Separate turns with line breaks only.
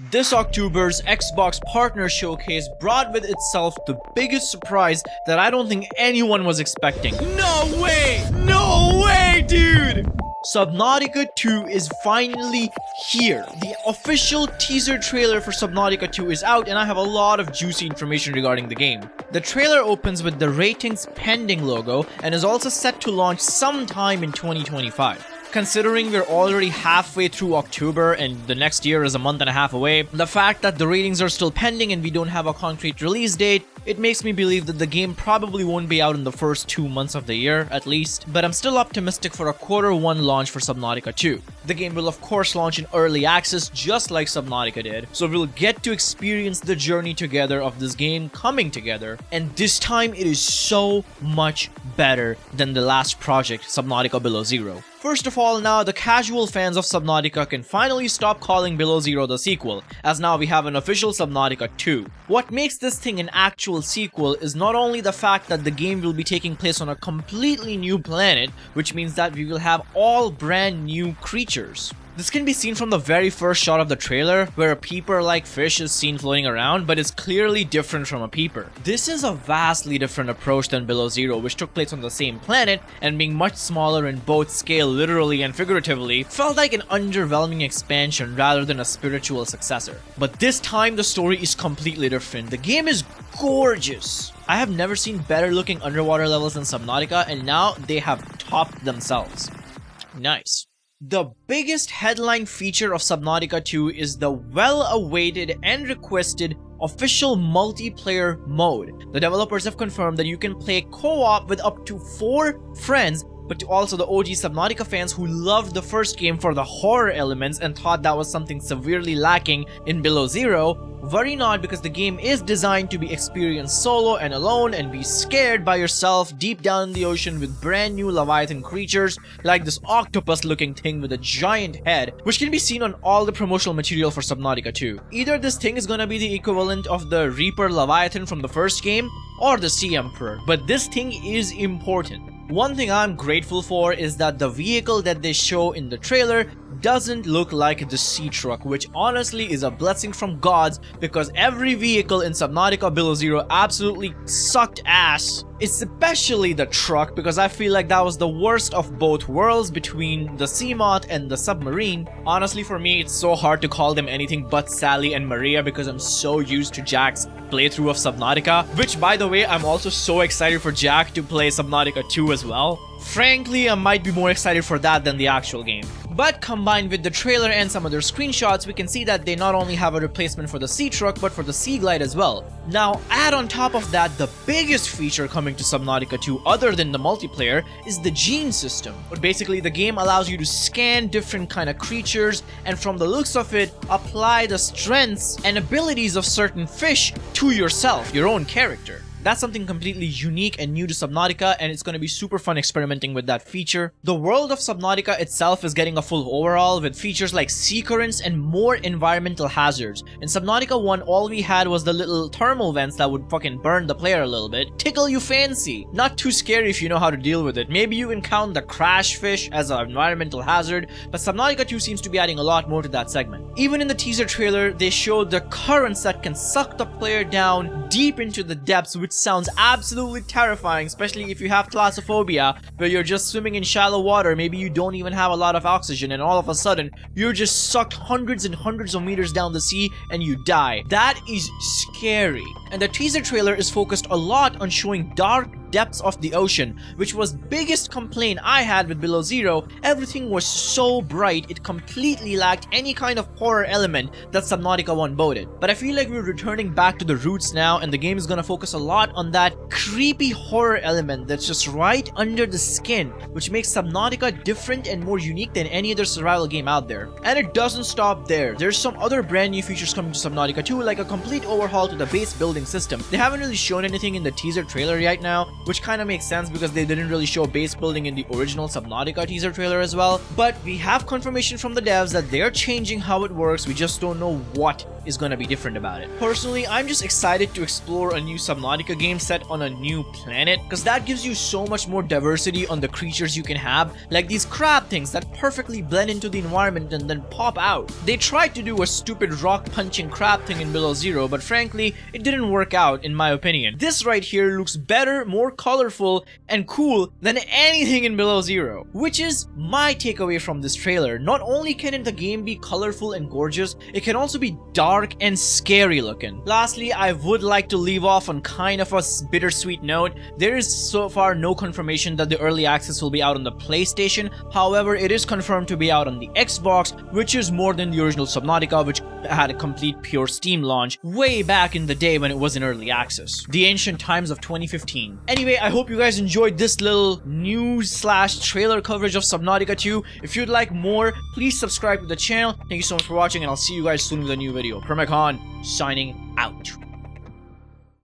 This October's Xbox Partner Showcase brought with itself the biggest surprise that I don't think anyone was expecting. No way! No way, dude! Subnautica 2 is finally here. The official teaser trailer for Subnautica 2 is out, and I have a lot of juicy information regarding the game. The trailer opens with the ratings pending logo and is also set to launch sometime in 2025. Considering we're already halfway through October and the next year is a month and a half away, the fact that the ratings are still pending and we don't have a concrete release date, it makes me believe that the game probably won't be out in the first 2 months of the year, at least, but I'm still optimistic for a Q1 launch for Subnautica 2. The game will of course launch in early access just like Subnautica did, so we'll get to experience the journey together of this game coming together, and this time it is so much better than the last project, Subnautica Below Zero. First of all, now the casual fans of Subnautica can finally stop calling Below Zero the sequel, as now we have an official Subnautica 2. What makes this thing an actual sequel is not only the fact that the game will be taking place on a completely new planet, which means that we will have all brand new creatures. This can be seen from the very first shot of the trailer, where a peeper-like fish is seen floating around, but is clearly different from a peeper. This is a vastly different approach than Below Zero, which took place on the same planet, and being much smaller in both scale literally and figuratively, felt like an underwhelming expansion rather than a spiritual successor. But this time the story is completely different. The game is gorgeous. I have never seen better looking underwater levels than Subnautica, and now they have topped themselves. Nice. The biggest headline feature of Subnautica 2 is the well-awaited and requested official multiplayer mode. The developers have confirmed that you can play co-op with up to 4 friends, but to also the OG Subnautica fans who loved the first game for the horror elements and thought that was something severely lacking in Below Zero, worry not, because the game is designed to be experienced solo and alone and be scared by yourself deep down in the ocean with brand new Leviathan creatures like this octopus looking thing with a giant head, which can be seen on all the promotional material for Subnautica 2. Either this thing is gonna be the equivalent of the Reaper Leviathan from the first game or the Sea Emperor, but this thing is important. One thing I'm grateful for is that the vehicle that they show in the trailer doesn't look like the sea truck, which honestly is a blessing from gods, because every vehicle in Subnautica Below Zero absolutely sucked ass. Especially the truck, because I feel like that was the worst of both worlds between the Seamoth and the submarine. Honestly, for me, it's so hard to call them anything but Sally and Maria because I'm so used to Jack's playthrough of Subnautica, which by the way, I'm also so excited for Jack to play Subnautica 2 as well. Frankly, I might be more excited for that than the actual game. But combined with the trailer and some other screenshots, we can see that they not only have a replacement for the Sea Truck, but for the Sea Glide as well. Now, add on top of that, the biggest feature coming to Subnautica 2 other than the multiplayer is the gene system. But basically, the game allows you to scan different kind of creatures and from the looks of it, apply the strengths and abilities of certain fish to yourself, your own character. That's something completely unique and new to Subnautica, and it's going to be super fun experimenting with that feature. The world of Subnautica itself is getting a full overhaul with features like sea currents and more environmental hazards. In Subnautica 1, all we had was the little thermal vents that would fucking burn the player a little bit. Tickle you fancy. Not too scary if you know how to deal with it. Maybe you can count the crash fish as an environmental hazard, but Subnautica 2 seems to be adding a lot more to that segment. Even in the teaser trailer, they showed the currents that can suck the player down deep into the depths, which sounds absolutely terrifying, especially if you have claustrophobia, where you're just swimming in shallow water, maybe you don't even have a lot of oxygen, and all of a sudden, you're just sucked hundreds and hundreds of meters down the sea and you die. That is scary. And the teaser trailer is focused a lot on showing dark depths of the ocean, which was biggest complaint I had with Below Zero. Everything was so bright, it completely lacked any kind of horror element that Subnautica 1 boded. But I feel like we're returning back to the roots now, and the game is gonna focus a lot on that creepy horror element that's just right under the skin, which makes Subnautica different and more unique than any other survival game out there. And it doesn't stop there. There's some other brand new features coming to Subnautica 2, like a complete overhaul to the base building system. They haven't really shown anything in the teaser trailer right now, which kind of makes sense because they didn't really show base building in the original Subnautica teaser trailer as well. But we have confirmation from the devs that they're changing how it works, we just don't know what is gonna be different about it. Personally, I'm just excited to explore a new Subnautica game set on a new planet, because that gives you so much more diversity on the creatures you can have, like these crab things that perfectly blend into the environment and then pop out. They tried to do a stupid rock punching crab thing in Below Zero, but frankly, it didn't work out in my opinion. This right here looks better, more colorful, and cool than anything in Below Zero, which is my takeaway from this trailer. Not only can the game be colorful and gorgeous, it can also be dark and scary looking. Lastly, I would like to leave off on kind of a bittersweet note. There is so far no confirmation that the early access will be out on the PlayStation. However, it is confirmed to be out on the Xbox, which is more than the original Subnautica, which had a complete pure Steam launch way back in the day when it was in early access. The ancient times of 2015. Anyway, I hope you guys enjoyed this little news/trailer coverage of Subnautica 2. If you'd like more, please subscribe to the channel. Thank you so much for watching, and I'll see you guys soon with a new video. Permakan, signing out.